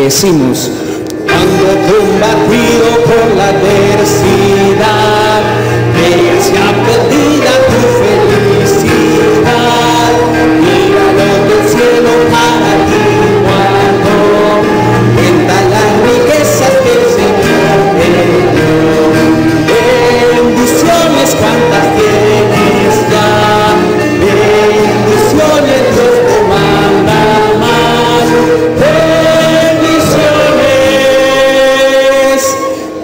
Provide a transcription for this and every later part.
decimos: cuando combatido por la adversidad, veas ya perdida tu felicidad, mira lo del cielo para ti guardó, cuenta las riquezas que el Señor te dio, bendiciones cuantas tienes ya, bendiciones Dios te manda más, bendiciones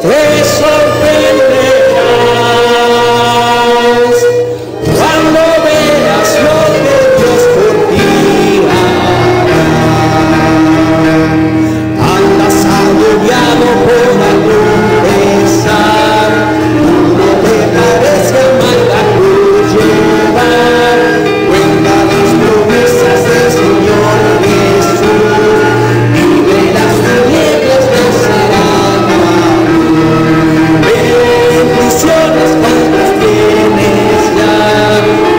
te sorprenderás cuando veas lo que Dios por ti hará. Andas agobiado por algún pesar, no te parece amarga cruz llevar, cuenta las promesas del Señor Jesús, vive las tinieblas vencerán a luz. Bendiciones cuantas tienes ya,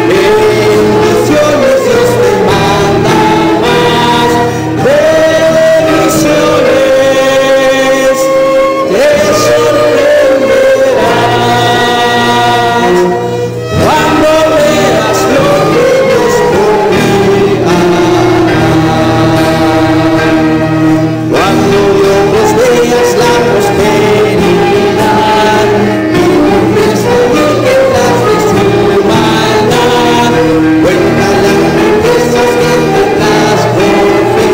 bendiciones Dios te manda más, bendiciones te sorprenderás cuando veas lo que Dios por ti hará. Cuando logres veas la prosperidad y confíes en que tras de su maldad, cuenta las riquezas que tendrás por fe,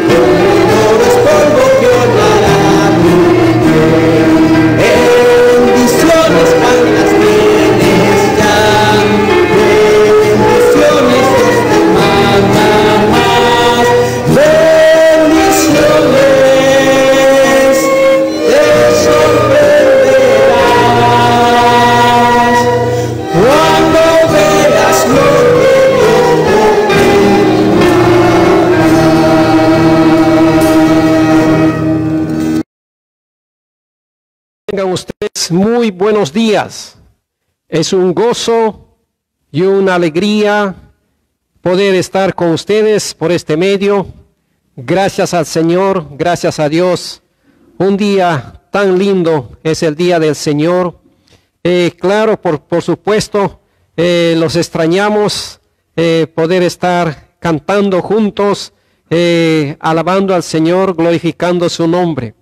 como el oro es polvo que hollará tu piel. Bendiciones cuantas tienes ya, bendiciones Dios te manda más, bendiciones te sorprenderás cuando veas lo que Dios por ti hará. Tengan ustedes muy buenos días. Es un gozo y una alegría poder estar con ustedes por este medio. Gracias al Señor, gracias a Dios. Un día tan lindo es el día del Señor. Claro, por supuesto, los extrañamos poder estar cantando juntos, alabando al Señor, glorificando su nombre.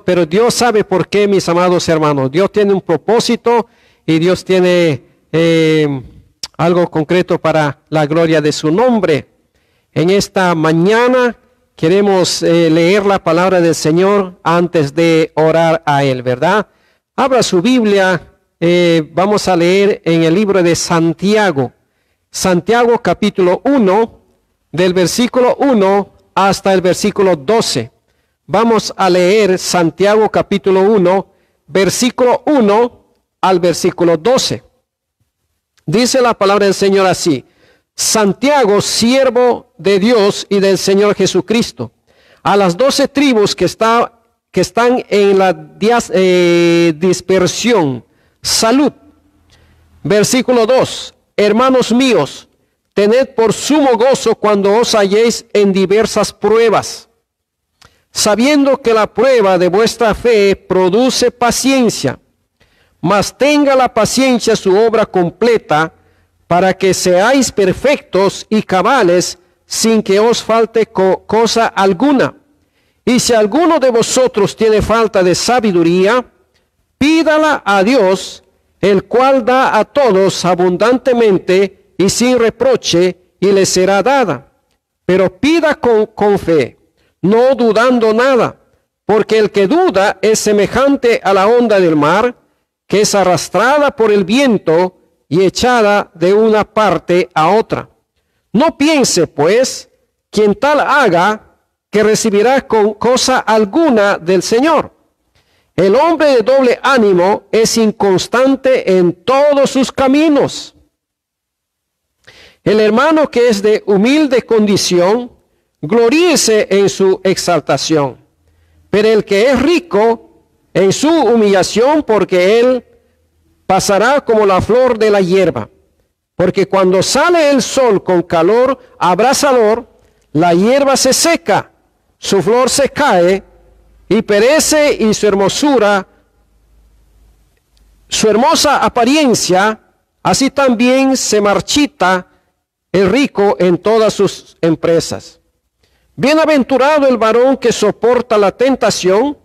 Pero Dios sabe por qué, mis amados hermanos. Dios tiene un propósito y Dios tiene algo concreto para la gloria de su nombre. En esta mañana queremos leer la palabra del Señor antes de orar a Él, ¿verdad? Abra su Biblia, vamos a leer en el libro de Santiago. Santiago capítulo 1, del versículo 1 hasta el versículo 12. Vamos a leer Santiago capítulo 1, versículo 1 al versículo 12. Dice la palabra del Señor así: Santiago, siervo de Dios y del Señor Jesucristo, a las 12 tribus que están en la dispersión, salud. Versículo 2: Hermanos míos, tened por sumo gozo cuando os halléis en diversas pruebas, sabiendo que la prueba de vuestra fe produce paciencia. Mas tenga la paciencia su obra completa, para que seáis perfectos y cabales, sin que os falte cosa alguna. Y si alguno de vosotros tiene falta de sabiduría, pídala a Dios, el cual da a todos abundantemente y sin reproche, y le será dada. Pero pida con fe, no dudando nada, porque el que duda es semejante a la onda del mar, que es arrastrada por el viento y echada de una parte a otra. No piense, pues, quien tal haga, que recibirá con cosa alguna del Señor. El hombre de doble ánimo es inconstante en todos sus caminos. El hermano que es de humilde condición, gloríese en su exaltación, pero el que es rico en su humillación, porque él pasará como la flor de la hierba. Porque cuando sale el sol con calor abrasador, la hierba se seca, su flor se cae y perece, y su hermosura, su hermosa apariencia, así también se marchita el rico en todas sus empresas. Bienaventurado el varón que soporta la tentación,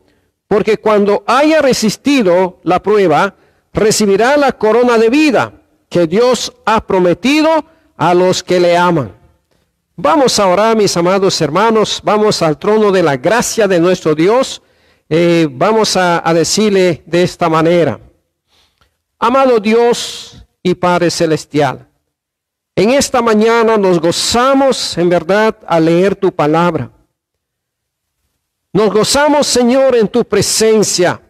porque cuando haya resistido la prueba, recibirá la corona de vida que Dios ha prometido a los que le aman. Vamos a orar, mis amados hermanos, vamos al trono de la gracia de nuestro Dios. Vamos a decirle de esta manera: amado Dios y Padre Celestial, en esta mañana nos gozamos en verdad al leer tu palabra. Nos gozamos, Señor, en tu presencia.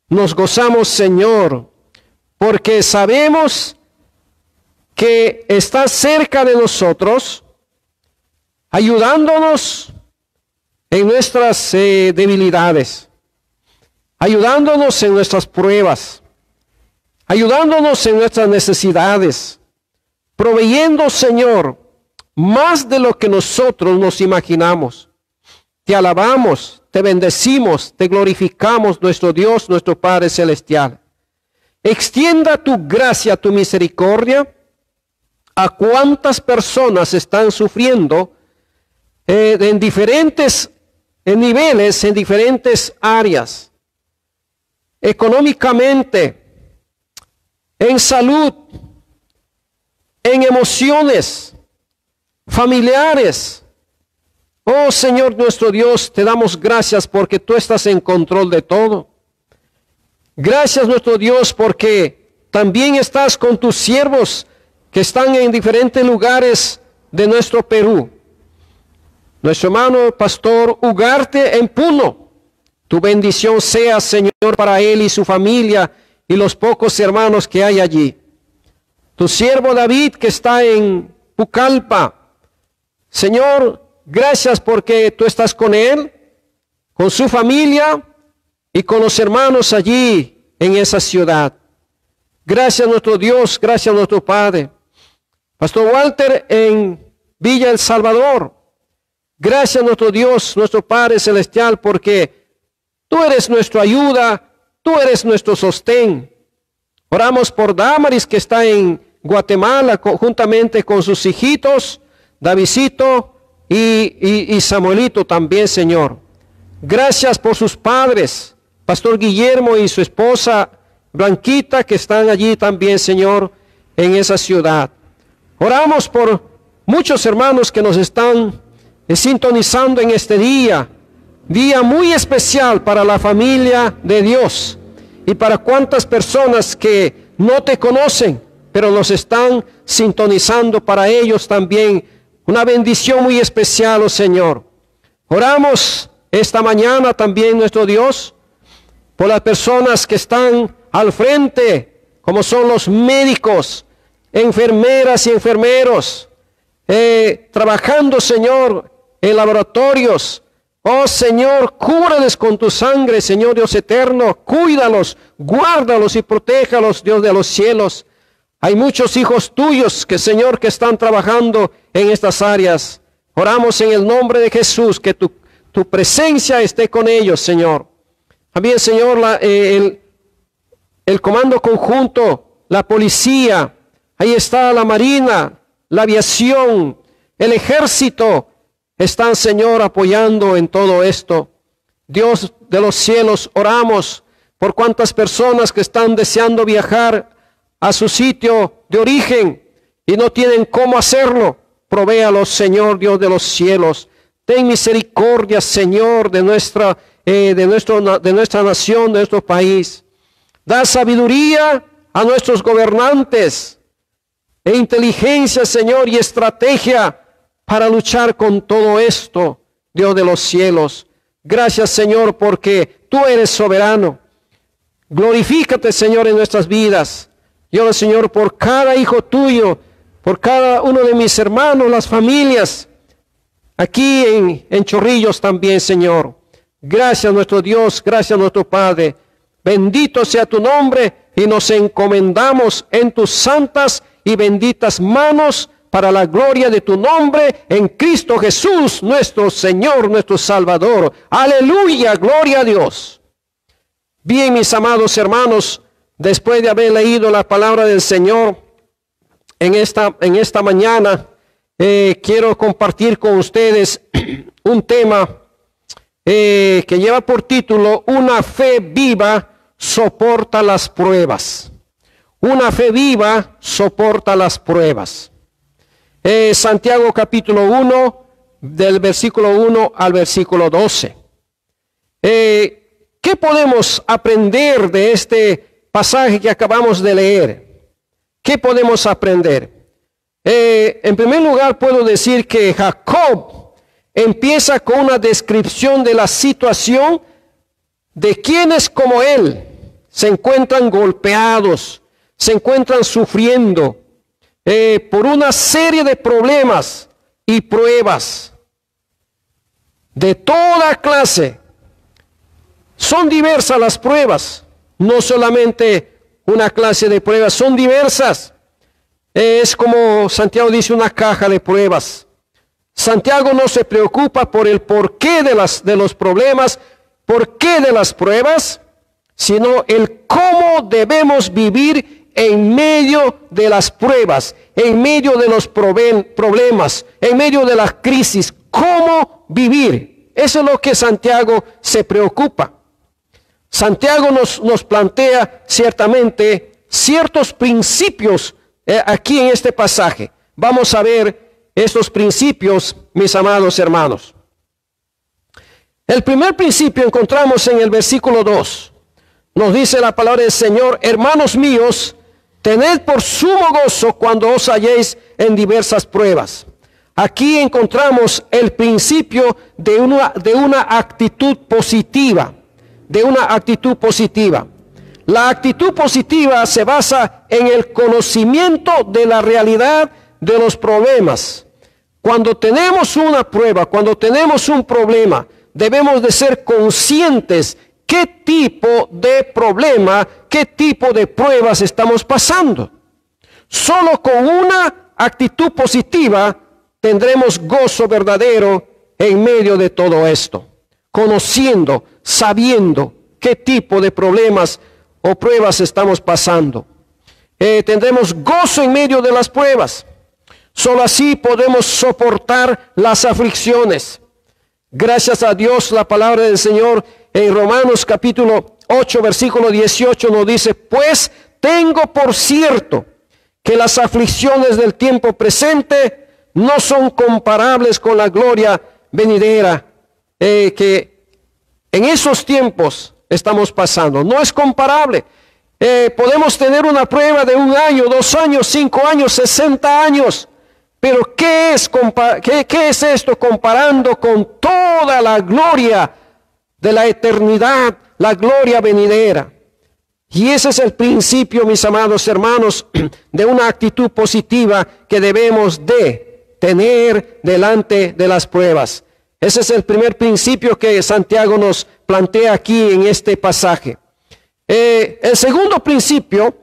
Nos gozamos, Señor, porque sabemos que estás cerca de nosotros, ayudándonos en nuestras debilidades, ayudándonos en nuestras pruebas, ayudándonos en nuestras necesidades, proveyendo, Señor, más de lo que nosotros nos imaginamos. Te alabamos, te bendecimos, te glorificamos, nuestro Dios, nuestro Padre Celestial. Extienda tu gracia, tu misericordia a cuántas personas están sufriendo en diferentes niveles, en diferentes áreas, económicamente, en salud, en emociones, familiares. Oh Señor nuestro Dios, te damos gracias porque tú estás en control de todo. Gracias nuestro Dios porque también estás con tus siervos que están en diferentes lugares de nuestro Perú. Nuestro hermano pastor Ugarte en Puno. Tu bendición sea, Señor, para él y su familia y los pocos hermanos que hay allí. Tu siervo David que está en Pucallpa. Señor, gracias porque tú estás con él, con su familia y con los hermanos allí en esa ciudad. Gracias nuestro Dios, gracias nuestro Padre. Pastor Walter en Villa El Salvador. Gracias nuestro Dios, nuestro Padre Celestial, porque tú eres nuestra ayuda, tú eres nuestro sostén. Oramos por Damaris que está en Guatemala juntamente con sus hijitos, Davidito y Samuelito también, Señor. Gracias por sus padres, Pastor Guillermo y su esposa Blanquita, que están allí también, Señor, en esa ciudad. Oramos por muchos hermanos que nos están sintonizando en este día muy especial para la familia de Dios y para cuantas personas que no te conocen, pero nos están sintonizando. Para ellos también una bendición muy especial, oh Señor. Oramos esta mañana también, nuestro Dios, por las personas que están al frente, como son los médicos, enfermeras y enfermeros, trabajando, Señor, en laboratorios. Oh Señor, cúbrales con tu sangre, Señor Dios eterno. Cuídalos, guárdalos y protéjalos, Dios de los cielos. Hay muchos hijos tuyos que, Señor, que están trabajando en estas áreas. Oramos en el nombre de Jesús, que tu presencia esté con ellos, Señor. También, Señor, el comando conjunto, la policía, ahí está la marina, la aviación, el ejército, están, Señor, apoyando en todo esto. Dios de los cielos, oramos por cuantas personas que están deseando viajar a su sitio de origen y no tienen cómo hacerlo. Provéalos, Señor, Dios de los cielos. Ten misericordia, Señor, de nuestra nación, de nuestro país. Da sabiduría a nuestros gobernantes e inteligencia, Señor, y estrategia para luchar con todo esto, Dios de los cielos. Gracias, Señor, porque tú eres soberano. Glorifícate, Señor, en nuestras vidas. Yo, Señor, por cada hijo tuyo, por cada uno de mis hermanos, las familias, aquí en Chorrillos también, Señor. Gracias, nuestro Dios, gracias, nuestro Padre. Bendito sea tu nombre y nos encomendamos en tus santas y benditas manos para la gloria de tu nombre en Cristo Jesús, nuestro Señor, nuestro Salvador. Aleluya, gloria a Dios. Bien, mis amados hermanos, después de haber leído la palabra del Señor en esta mañana, quiero compartir con ustedes un tema que lleva por título: una fe viva soporta las pruebas. Una fe viva soporta las pruebas. Santiago capítulo 1, del versículo 1 al versículo 12. ¿Qué podemos aprender de este pasaje que acabamos de leer? ¿Qué podemos aprender? En primer lugar, puedo decir que Jacob empieza con una descripción de la situación de quienes como él se encuentran golpeados, se encuentran sufriendo por una serie de problemas y pruebas de toda clase. Son diversas las pruebas, no solamente una clase de pruebas, son diversas. Es como Santiago dice, una caja de pruebas. Santiago no se preocupa por el porqué de los problemas, porqué de las pruebas, sino el cómo debemos vivir en medio de las pruebas, en medio de los problemas, en medio de la crisis. ¿Cómo vivir? Eso es lo que Santiago se preocupa. Santiago nos plantea ciertamente ciertos principios aquí en este pasaje. Vamos a ver estos principios, mis amados hermanos. El primer principio encontramos en el versículo 2. Nos dice la palabra del Señor: hermanos míos, tened por sumo gozo cuando os halléis en diversas pruebas. Aquí encontramos el principio de una actitud positiva. De una actitud positiva. La actitud positiva se basa en el conocimiento de la realidad de los problemas. Cuando tenemos una prueba, cuando tenemos un problema, debemos de ser conscientes qué tipo de problema, qué tipo de pruebas estamos pasando. Solo con una actitud positiva tendremos gozo verdadero en medio de todo esto. Conociendo, sabiendo qué tipo de problemas o pruebas estamos pasando. Tendremos gozo en medio de las pruebas. Solo así podemos soportar las aflicciones. Gracias a Dios, la palabra del Señor en Romanos capítulo 8, versículo 18 nos dice: pues tengo por cierto que las aflicciones del tiempo presente no son comparables con la gloria venidera que en esos tiempos estamos pasando. No es comparable. Podemos tener una prueba de 1 año, 2 años, 5 años, 60 años. Pero ¿qué es esto comparando con toda la gloria de la eternidad, la gloria venidera? Y ese es el principio, mis amados hermanos, de una actitud positiva que debemos de tener delante de las pruebas. Ese es el primer principio que Santiago nos plantea aquí en este pasaje. El segundo principio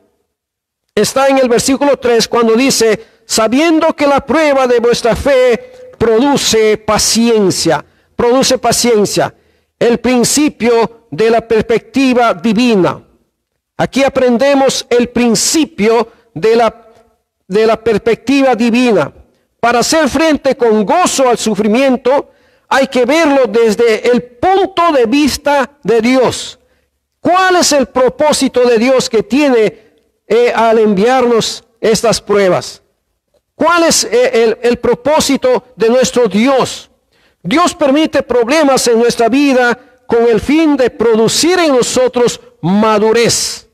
está en el versículo 3, cuando dice: sabiendo que la prueba de vuestra fe produce paciencia. Produce paciencia. El principio de la perspectiva divina. Aquí aprendemos el principio de la perspectiva divina. Para hacer frente con gozo al sufrimiento, hay que verlo desde el punto de vista de Dios. ¿Cuál es el propósito de Dios que tiene al enviarnos estas pruebas? ¿Cuál es el propósito de nuestro Dios? Dios permite problemas en nuestra vida con el fin de producir en nosotros madurez.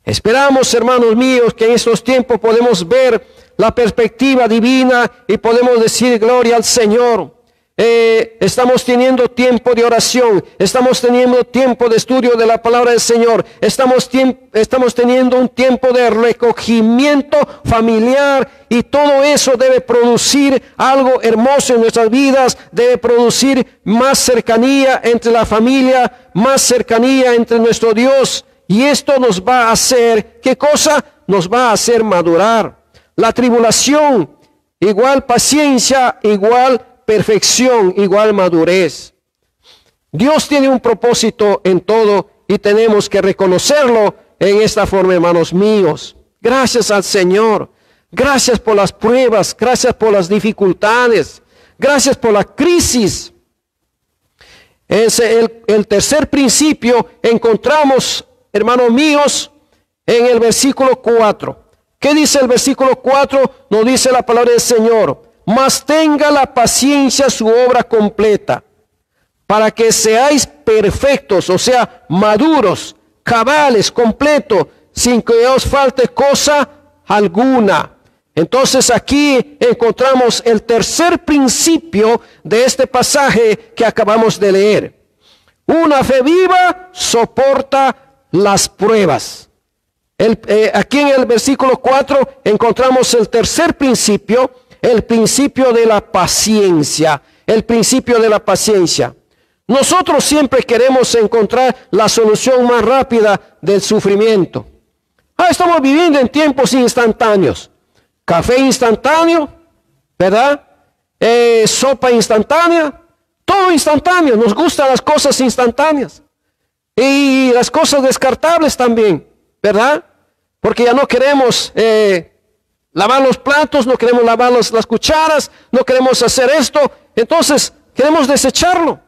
Esperamos, hermanos míos, que en estos tiempos podemos ver la perspectiva divina y podemos decir: gloria al Señor. Estamos teniendo tiempo de oración, estamos teniendo tiempo de estudio de la palabra del Señor, estamos teniendo un tiempo de recogimiento familiar, y todo eso debe producir algo hermoso en nuestras vidas, debe producir más cercanía entre la familia, más cercanía entre nuestro Dios, y esto nos va a hacer, ¿qué cosa? Nos va a hacer madurar. La tribulación igual paciencia, igual perfección, igual madurez. Dios tiene un propósito en todo y tenemos que reconocerlo en esta forma, hermanos míos. Gracias al Señor. Gracias por las pruebas, gracias por las dificultades, gracias por la crisis. Es el tercer principio encontramos, hermanos míos, en el versículo 4. ¿Qué dice el versículo 4? Nos dice la palabra del Señor: mas tenga la paciencia su obra completa, para que seáis perfectos, o sea, maduros, cabales, completos, sin que os falte cosa alguna. Entonces aquí encontramos el tercer principio de este pasaje que acabamos de leer. Una fe viva soporta las pruebas. Aquí en el versículo 4 encontramos el tercer principio, el principio de la paciencia. El principio de la paciencia. Nosotros siempre queremos encontrar la solución más rápida del sufrimiento. Estamos viviendo en tiempos instantáneos. Café instantáneo, ¿verdad? Sopa instantánea, todo instantáneo. Nos gustan las cosas instantáneas. Y las cosas descartables también, ¿verdad? Porque ya no queremos lavar los platos, no queremos lavar las cucharas, no queremos hacer esto. Entonces, queremos desecharlo.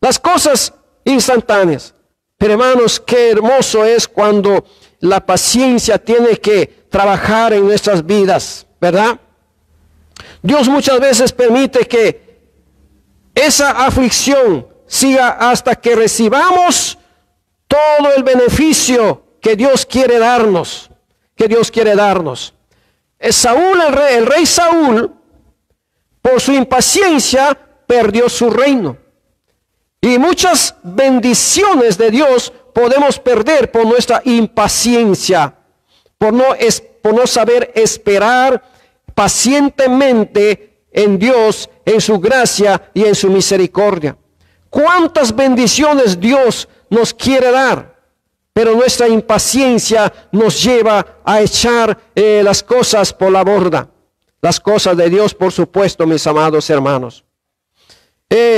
Las cosas instantáneas. Pero hermanos, qué hermoso es cuando la paciencia tiene que trabajar en nuestras vidas, ¿verdad? Dios muchas veces permite que esa aflicción siga hasta que recibamos todo el beneficio que Dios quiere darnos, Saúl, el rey Saúl, por su impaciencia, perdió su reino. Y muchas bendiciones de Dios podemos perder por nuestra impaciencia, por no saber esperar pacientemente en Dios, en su gracia y en su misericordia. ¿Cuántas bendiciones Dios nos quiere dar? Pero nuestra impaciencia nos lleva a echar las cosas por la borda. Las cosas de Dios, por supuesto, mis amados hermanos.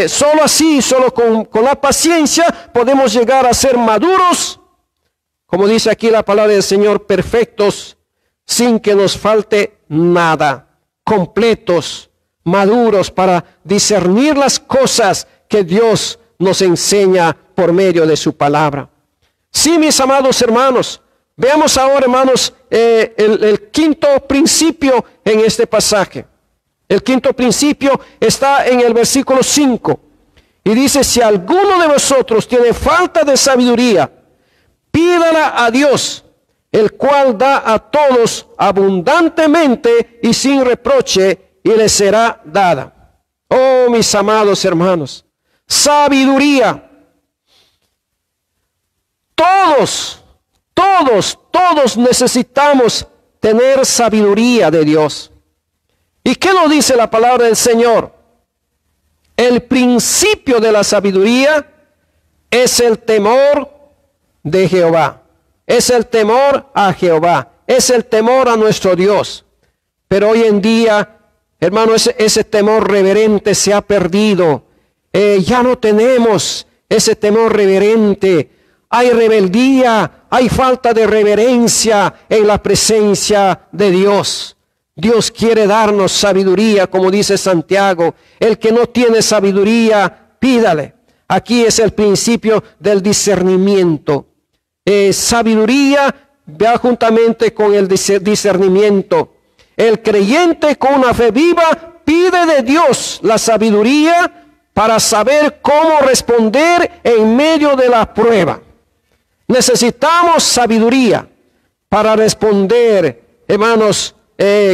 Solo así, solo con la paciencia podemos llegar a ser maduros, como dice aquí la palabra del Señor, perfectos, sin que nos falte nada, completos, maduros para discernir las cosas que Dios nos enseña por medio de su palabra. Sí, mis amados hermanos, veamos ahora, hermanos, el quinto principio en este pasaje. El quinto principio está en el versículo 5. Y dice: si alguno de vosotros tiene falta de sabiduría, pídala a Dios, el cual da a todos abundantemente y sin reproche, y le será dada. Oh, mis amados hermanos, sabiduría. Todos necesitamos tener sabiduría de Dios. ¿Y qué nos dice la palabra del Señor? El principio de la sabiduría es el temor de Jehová. Es el temor a Jehová. Es el temor a nuestro Dios. Pero hoy en día, hermano, ese temor reverente se ha perdido. Ya no tenemos ese temor reverente. Hay rebeldía, hay falta de reverencia en la presencia de Dios. Dios quiere darnos sabiduría, como dice Santiago. El que no tiene sabiduría, pídale. Aquí es el principio del discernimiento. Sabiduría va juntamente con el discernimiento. El creyente con una fe viva pide de Dios la sabiduría para saber cómo responder en medio de la prueba. Necesitamos sabiduría para responder, hermanos,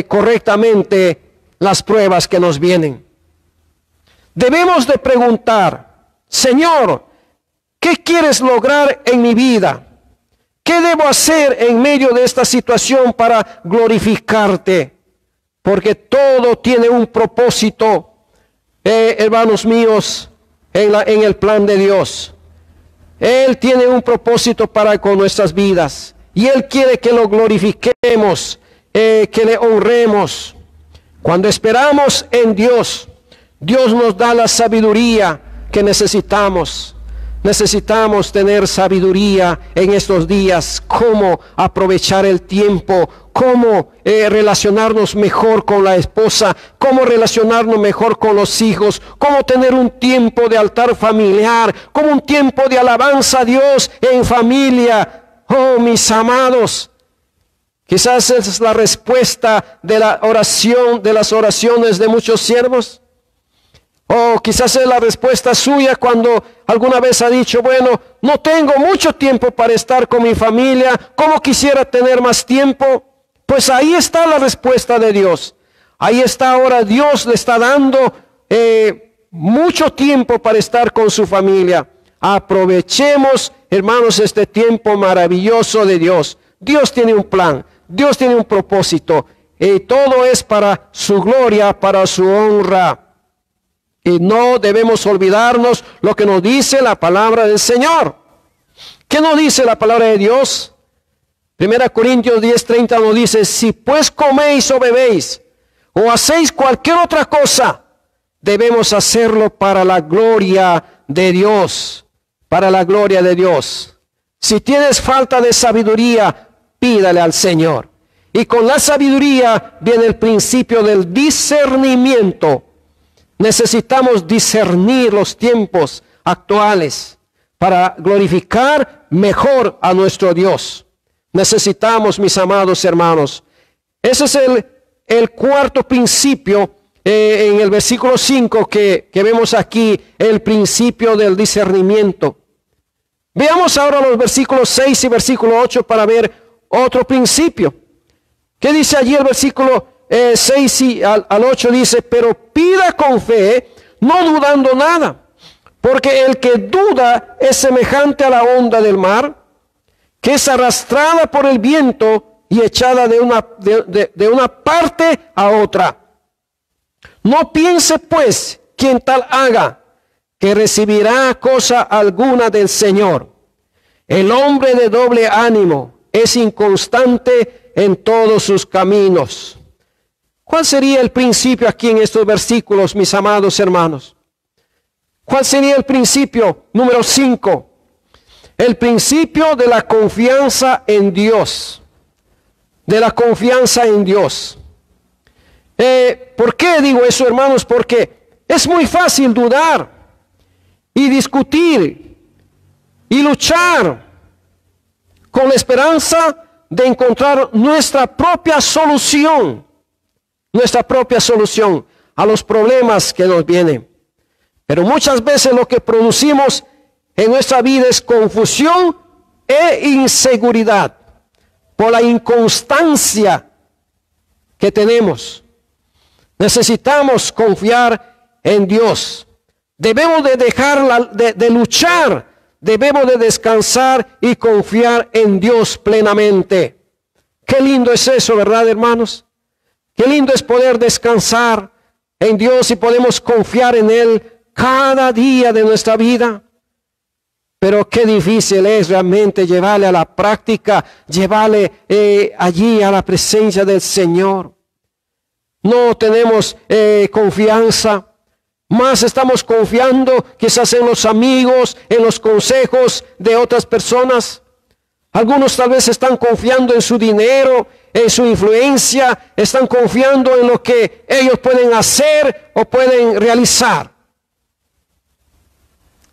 correctamente las pruebas que nos vienen. Debemos de preguntar: Señor, ¿qué quieres lograr en mi vida? ¿Qué debo hacer en medio de esta situación para glorificarte? Porque todo tiene un propósito, hermanos míos, en el plan de Dios. Él tiene un propósito para con nuestras vidas y Él quiere que lo glorifiquemos, que le honremos. Cuando esperamos en Dios, Dios nos da la sabiduría que necesitamos. Necesitamos tener sabiduría en estos días, cómo aprovechar el tiempo, cómo relacionarnos mejor con la esposa, cómo relacionarnos mejor con los hijos, cómo tener un tiempo de altar familiar, como un tiempo de alabanza a Dios en familia. Oh, mis amados, quizás esa es la respuesta de la oración, de las oraciones de muchos siervos. O quizás es la respuesta suya cuando alguna vez ha dicho, bueno, no tengo mucho tiempo para estar con mi familia, ¿cómo quisiera tener más tiempo? Pues ahí está la respuesta de Dios. Ahí está ahora, Dios le está dando mucho tiempo para estar con su familia. Aprovechemos, hermanos, este tiempo maravilloso de Dios. Dios tiene un plan, Dios tiene un propósito, y todo es para su gloria, para su honra. Y no debemos olvidarnos lo que nos dice la palabra del Señor. ¿Qué nos dice la palabra de Dios? 1 Corintios 10:30 nos dice, si pues coméis o bebéis, o hacéis cualquier otra cosa, debemos hacerlo para la gloria de Dios. Para la gloria de Dios. Si tienes falta de sabiduría, pídale al Señor. Y con la sabiduría viene el principio del discernimiento. Necesitamos discernir los tiempos actuales para glorificar mejor a nuestro Dios. Necesitamos, mis amados hermanos. Ese es el cuarto principio en el versículo 5 que vemos aquí, el principio del discernimiento. Veamos ahora los versículos 6 y versículo 8 para ver otro principio. ¿Qué dice allí el versículo 6 y al 8? Dice, pero pida con fe, no dudando nada, porque el que duda es semejante a la onda del mar, que es arrastrada por el viento y echada de una parte a otra. No piense pues quien tal haga, que recibirá cosa alguna del Señor. El hombre de doble ánimo es inconstante en todos sus caminos. ¿Cuál sería el principio aquí en estos versículos, mis amados hermanos? ¿Cuál sería el principio número 5? El principio de la confianza en Dios. De la confianza en Dios. ¿Por qué digo eso, hermanos? Porque es muy fácil dudar y discutir y luchar con la esperanza de encontrar nuestra propia solución a los problemas que nos vienen. Pero muchas veces lo que producimos en nuestra vida es confusión e inseguridad por la inconstancia que tenemos. Necesitamos confiar en Dios. Debemos de dejar de luchar, debemos de descansar y confiar en Dios plenamente. Qué lindo es eso, ¿verdad, hermanos? Qué lindo es poder descansar en Dios y podemos confiar en Él cada día de nuestra vida. Pero qué difícil es realmente llevarle a la práctica, llevarle allí a la presencia del Señor. No tenemos confianza, más estamos confiando quizás en los amigos, en los consejos de otras personas. Algunos tal vez están confiando en su dinero, en su influencia, están confiando en lo que ellos pueden hacer o pueden realizar.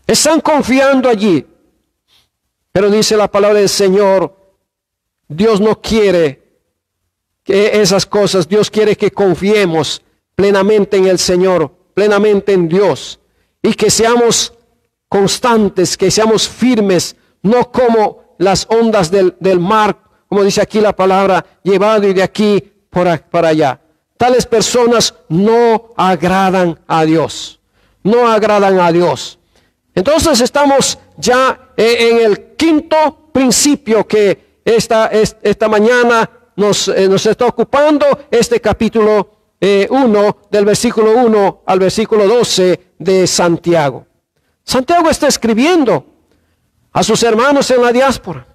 Están confiando allí. Pero dice la palabra del Señor, Dios no quiere que esas cosas, Dios quiere que confiemos plenamente en el Señor, plenamente en Dios, y que seamos constantes, que seamos firmes, no como las ondas del mar, como dice aquí la palabra, llevado y de aquí para allá. Tales personas no agradan a Dios, no agradan a Dios. Entonces estamos ya en el quinto principio que esta mañana nos está ocupando, este capítulo 1, del versículo 1 al versículo 12 de Santiago. Santiago está escribiendo a sus hermanos en la diáspora,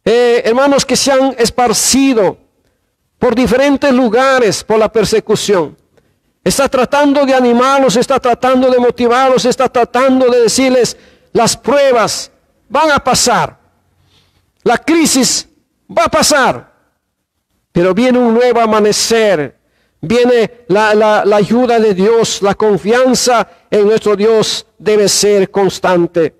hermanos que se han esparcido por diferentes lugares por la persecución. Está tratando de animarlos, está tratando de motivarlos, está tratando de decirles, las pruebas van a pasar, la crisis va a pasar, pero viene un nuevo amanecer, viene la ayuda de Dios, la confianza en nuestro Dios debe ser constante.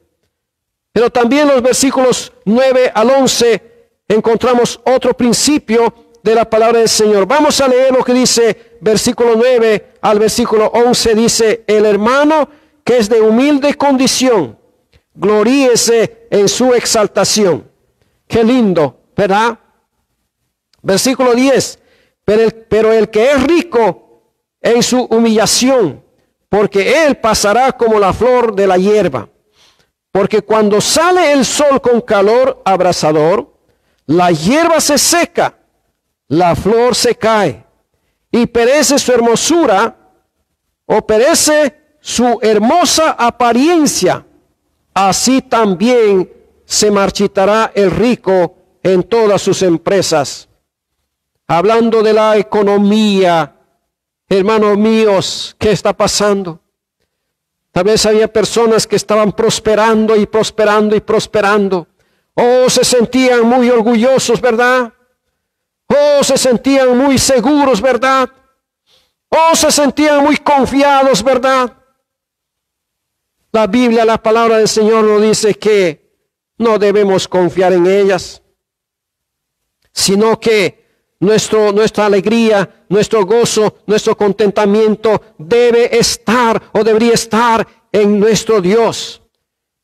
Pero también los versículos 9 al 11 encontramos otro principio de la palabra del Señor. Vamos a leer lo que dice versículo 9 al versículo 11. Dice, el hermano que es de humilde condición, gloríese en su exaltación. Qué lindo, ¿verdad? Versículo 10, pero el que es rico en su humillación, porque él pasará como la flor de la hierba. Porque cuando sale el sol con calor abrasador, la hierba se seca, la flor se cae, y perece su hermosura, o perece su hermosa apariencia. Así también se marchitará el rico en todas sus empresas. Hablando de la economía, hermanos míos, ¿qué está pasando? Tal vez había personas que estaban prosperando y prosperando y prosperando. Oh, se sentían muy orgullosos, ¿verdad? Oh, se sentían muy seguros, ¿verdad? Oh, se sentían muy confiados, ¿verdad? La Biblia, la palabra del Señor nos dice que no debemos confiar en ellas, sino que nuestra alegría, nuestro gozo, nuestro contentamiento debe estar o debería estar en nuestro Dios.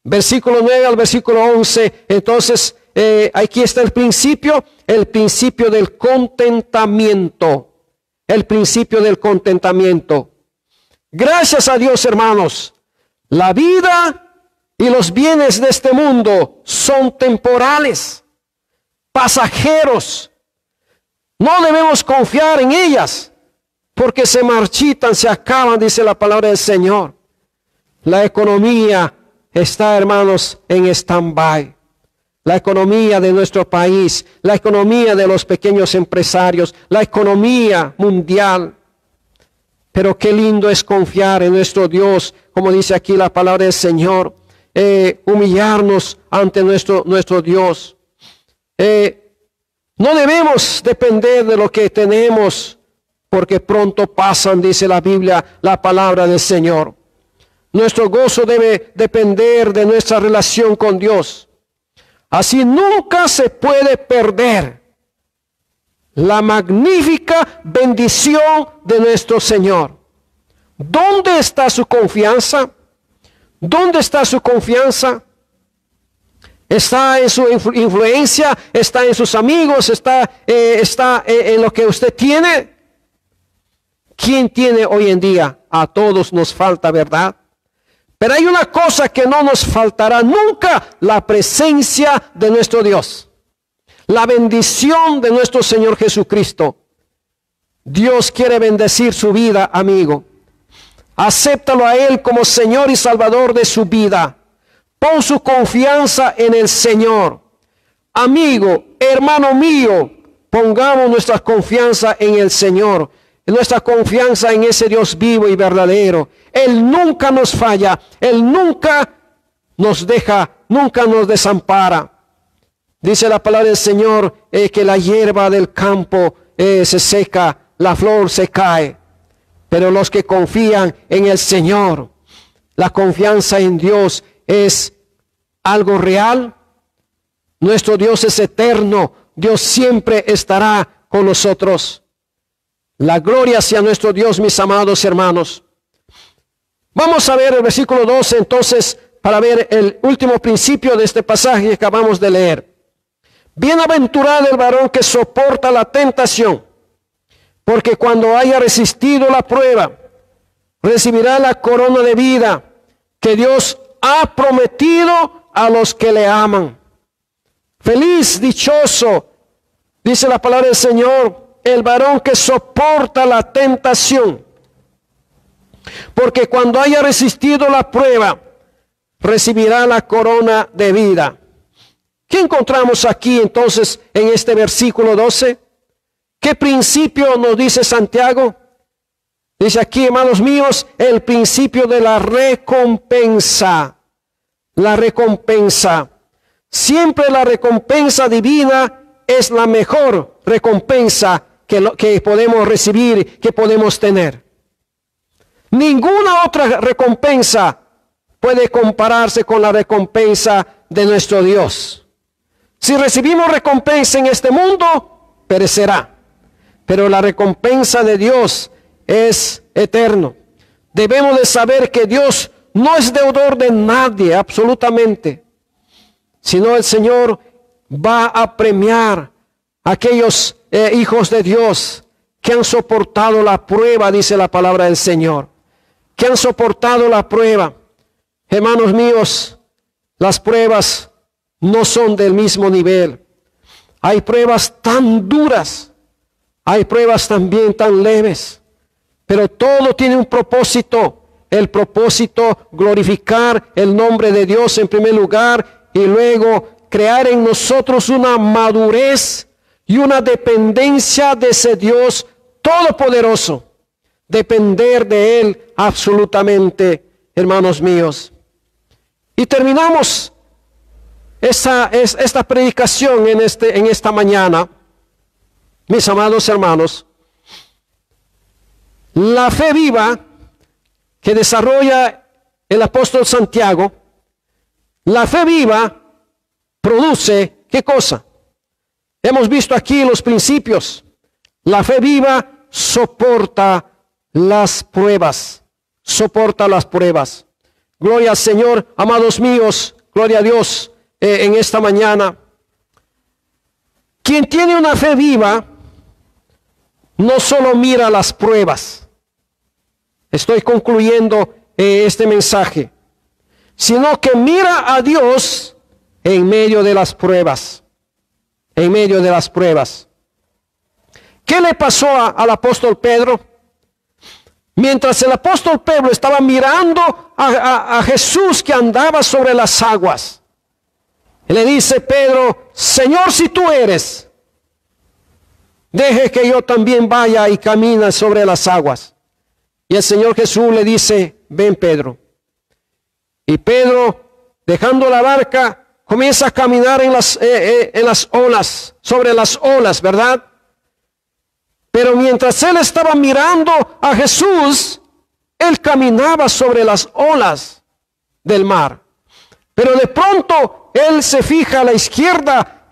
Versículo 9 al versículo 11, entonces aquí está el principio del contentamiento. El principio del contentamiento. Gracias a Dios, hermanos, la vida y los bienes de este mundo son temporales, pasajeros. No debemos confiar en ellas, porque se marchitan, se acaban, dice la palabra del Señor. La economía está, hermanos, en stand-by. La economía de nuestro país, la economía de los pequeños empresarios, la economía mundial. Pero qué lindo es confiar en nuestro Dios, como dice aquí la palabra del Señor, humillarnos ante nuestro Dios. No debemos depender de lo que tenemos, porque pronto pasan, dice la Biblia, la palabra del Señor. Nuestro gozo debe depender de nuestra relación con Dios. Así nunca se puede perder la magnífica bendición de nuestro Señor. ¿Dónde está su confianza? ¿Dónde está su confianza? ¿Está en su influencia? ¿Está en sus amigos? ¿Está en lo que usted tiene? ¿Quién tiene hoy en día? A todos nos falta, ¿verdad? Pero hay una cosa que no nos faltará nunca: la presencia de nuestro Dios, la bendición de nuestro Señor Jesucristo. Dios quiere bendecir su vida, amigo. Acéptalo a Él como Señor y Salvador de su vida. Pon su confianza en el Señor. Amigo, hermano mío, pongamos nuestra confianza en el Señor, nuestra confianza en ese Dios vivo y verdadero. Él nunca nos falla, Él nunca nos deja, nunca nos desampara. Dice la palabra del Señor que la hierba del campo se seca, la flor se cae. Pero los que confían en el Señor, la confianza en Dios es algo real. Nuestro Dios es eterno, Dios siempre estará con nosotros. La gloria sea nuestro Dios, mis amados hermanos. Vamos a ver el versículo 12 entonces, para ver el último principio de este pasaje que acabamos de leer. Bienaventurado el varón que soporta la tentación, porque cuando haya resistido la prueba, recibirá la corona de vida que Dios ha prometido a los que le aman. Feliz, dichoso, dice la palabra del Señor, el varón que soporta la tentación, porque cuando haya resistido la prueba, recibirá la corona de vida. ¿Qué encontramos aquí entonces en este versículo 12? ¿Qué principio nos dice Santiago? Dice aquí, hermanos míos, el principio de la recompensa. La recompensa. Siempre la recompensa divina es la mejor recompensa que podemos recibir, que podemos tener. Ninguna otra recompensa puede compararse con la recompensa de nuestro Dios. Si recibimos recompensa en este mundo, perecerá. Pero la recompensa de Dios es eterno. Debemos de saber que Dios no es deudor de nadie, absolutamente. Sino el Señor va a premiar a aquellos hijos de Dios que han soportado la prueba, dice la palabra del Señor. Que han soportado la prueba. Hermanos míos, las pruebas no son del mismo nivel. Hay pruebas tan duras, hay pruebas también tan leves, pero todo tiene un propósito. El propósito, glorificar el nombre de Dios en primer lugar y luego crear en nosotros una madurez y una dependencia de ese Dios todopoderoso. Depender de Él absolutamente, hermanos míos. Y terminamos esta predicación en esta mañana, mis amados hermanos. La fe viva que desarrolla el apóstol Santiago, la fe viva produce, ¿qué cosa? Hemos visto aquí los principios. La fe viva soporta las pruebas, soporta las pruebas. Gloria al Señor, amados míos, gloria a Dios en esta mañana. Quien tiene una fe viva no solo mira las pruebas. Estoy concluyendo este mensaje, sino que mira a Dios en medio de las pruebas, en medio de las pruebas. ¿Qué le pasó al apóstol Pedro? Mientras el apóstol Pedro estaba mirando a Jesús que andaba sobre las aguas, le dice Pedro: Señor, si tú eres, deje que yo también vaya y camine sobre las aguas. Y el Señor Jesús le dice: ven, Pedro. Y Pedro, dejando la barca, comienza a caminar en las olas, sobre las olas, ¿verdad? Pero mientras él estaba mirando a Jesús, él caminaba sobre las olas del mar. Pero de pronto él se fija a la izquierda,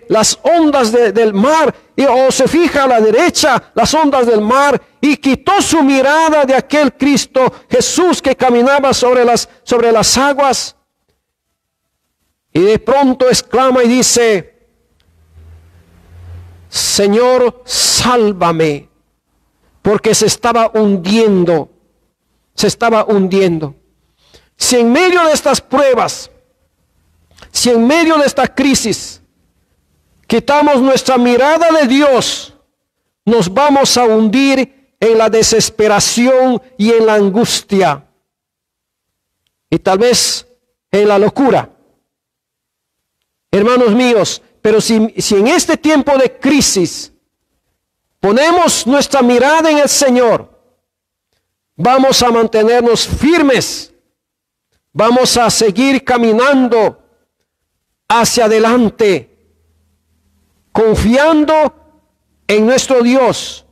las ondas del mar, o se fija a la derecha, las ondas del mar, y quitó su mirada de aquel Cristo Jesús que caminaba sobre las aguas. Y de pronto exclama y dice: Señor, sálvame, porque se estaba hundiendo, se estaba hundiendo. Si en medio de estas pruebas, si en medio de esta crisis, quitamos nuestra mirada de Dios, nos vamos a hundir en la desesperación y en la angustia, y tal vez en la locura. Hermanos míos, pero si en este tiempo de crisis ponemos nuestra mirada en el Señor, vamos a mantenernos firmes, vamos a seguir caminando hacia adelante, confiando en nuestro Dios,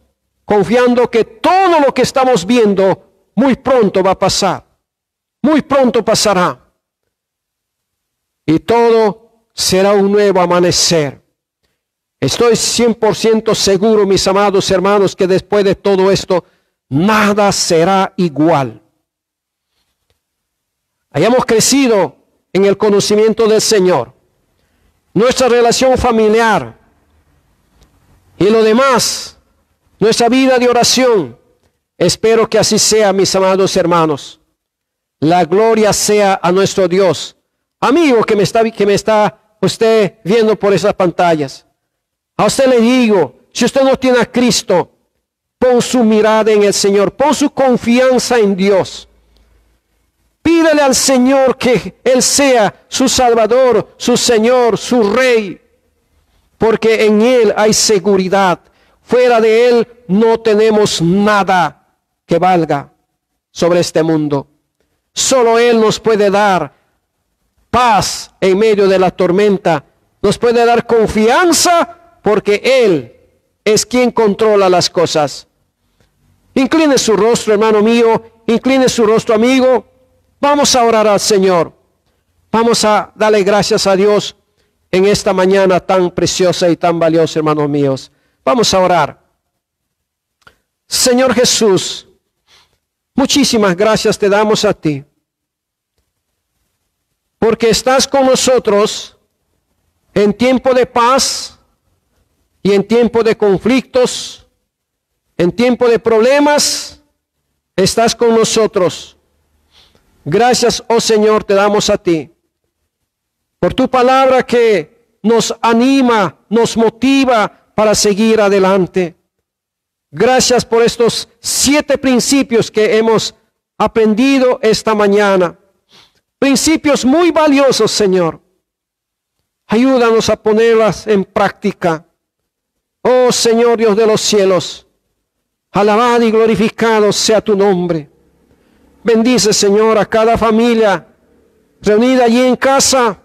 confiando que todo lo que estamos viendo muy pronto va a pasar, muy pronto pasará, y todo será un nuevo amanecer. Estoy 100% seguro, mis amados hermanos, que después de todo esto, nada será igual. Hayamos crecido en el conocimiento del Señor, nuestra relación familiar y lo demás, nuestra vida de oración. Espero que así sea, mis amados hermanos. La gloria sea a nuestro Dios. Amigo que me está usted viendo por esas pantallas, a usted le digo, si usted no tiene a Cristo, pon su mirada en el Señor, pon su confianza en Dios. Pídale al Señor que Él sea su Salvador, su Señor, su Rey, porque en Él hay seguridad. Fuera de Él no tenemos nada que valga sobre este mundo. Solo Él nos puede dar paz en medio de la tormenta. Nos puede dar confianza porque Él es quien controla las cosas. Incline su rostro, hermano mío. Incline su rostro, amigo. Vamos a orar al Señor. Vamos a darle gracias a Dios en esta mañana tan preciosa y tan valiosa, hermanos míos. Vamos a orar. Señor Jesús, muchísimas gracias te damos a ti, porque estás con nosotros en tiempo de paz y en tiempo de conflictos, en tiempo de problemas, estás con nosotros. Gracias, oh Señor, te damos a ti, por tu palabra que nos anima, nos motiva para seguir adelante. Gracias por estos 7 principios que hemos aprendido esta mañana. Principios muy valiosos, Señor. Ayúdanos a ponerlas en práctica. Oh Señor Dios de los cielos, alabado y glorificado sea tu nombre. Bendice, Señor, a cada familia reunida allí en casa,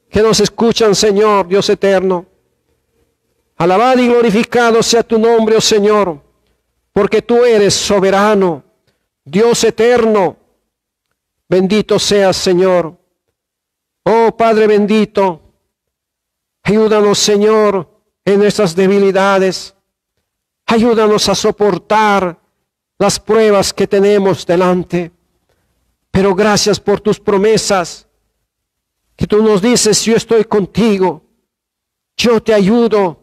que nos escuchan, Señor, Dios eterno. Alabado y glorificado sea tu nombre, oh Señor, porque tú eres soberano, Dios eterno. Bendito seas, Señor. Oh Padre bendito, ayúdanos, Señor, en nuestras debilidades. Ayúdanos a soportar las pruebas que tenemos delante. Pero gracias por tus promesas, que tú nos dices: yo estoy contigo, yo te ayudo,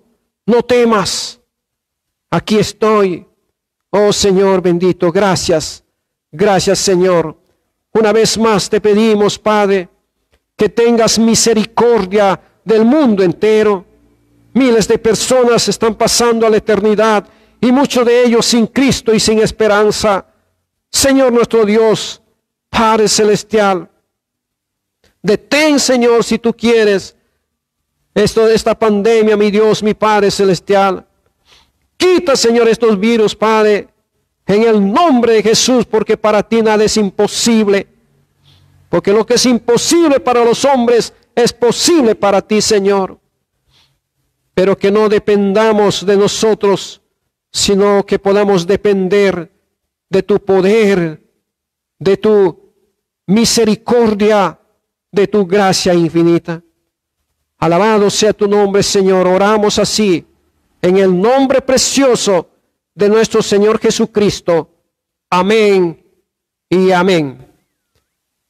no temas, aquí estoy. Oh Señor bendito, gracias, gracias Señor. Una vez más te pedimos, Padre, que tengas misericordia del mundo entero. Miles de personas están pasando a la eternidad y muchos de ellos sin Cristo y sin esperanza. Señor nuestro Dios, Padre celestial, detén, Señor, si tú quieres, esta pandemia, mi Dios, mi Padre celestial. Quita, Señor, estos virus, Padre, en el nombre de Jesús, porque para ti nada es imposible. Porque lo que es imposible para los hombres es posible para ti, Señor. Pero que no dependamos de nosotros, sino que podamos depender de tu poder, de tu misericordia, de tu gracia infinita. Alabado sea tu nombre, Señor. Oramos así, en el nombre precioso de nuestro Señor Jesucristo. Amén y amén.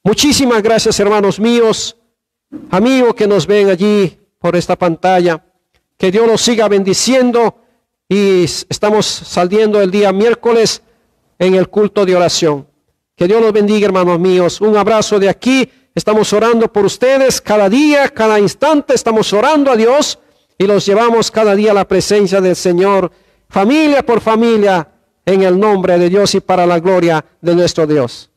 Muchísimas gracias, hermanos míos, amigos que nos ven allí por esta pantalla. Que Dios los siga bendiciendo, y estamos saliendo el día miércoles en el culto de oración. Que Dios los bendiga, hermanos míos. Un abrazo de aquí. Estamos orando por ustedes cada día, cada instante. Estamos orando a Dios y los llevamos cada día a la presencia del Señor, familia por familia, en el nombre de Dios y para la gloria de nuestro Dios.